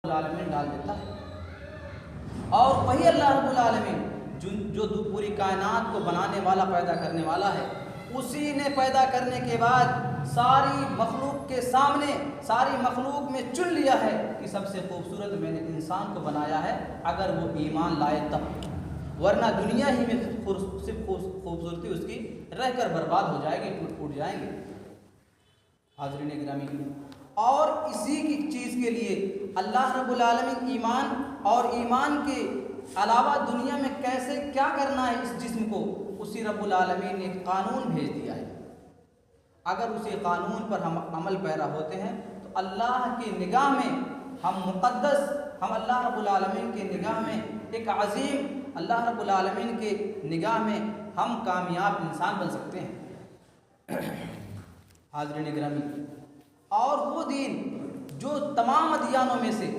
العالمین ڈال دیتا ہے. اور وہی اللہ رب العالمین جو پوری کائنات کو بنانے والا، پیدا کرنے والا ہے، اسی نے پیدا کرنے کے بعد ساری مخلوق کے سامنے، ساری مخلوق میں چن لیا ہے کہ سب سے خوبصورت میں نے انسان کو بنایا ہے، اگر وہ ایمان لائے تب، ورنہ دنیا ہی میں صرف خوبصورتی اس کی رہ کر برباد ہو جائے گی، ٹوٹ جائیں گے. حاضرین گرامی، اور اسی کی چیز کے لیے اللہ رب العالمین ایمان اور ایمان کے علاوہ دنیا میں کیسے کیا کرنا ہے اس جسم کو، اسی رب العالمین نے ایک قانون بھیج دیا ہے. اگر اسی قانون پر ہم عمل پیرا ہوتے ہیں تو اللہ کی نگاہ میں ہم مقدس، ہم اللہ رب العالمین کی نگاہ میں ایک عظیم، اللہ رب العالمین کے نگاہ میں ہم کامیاب انسان بن سکتے ہیں. حاضرین گرامی، اور وہ دین جو تمام ادیانوں میں سے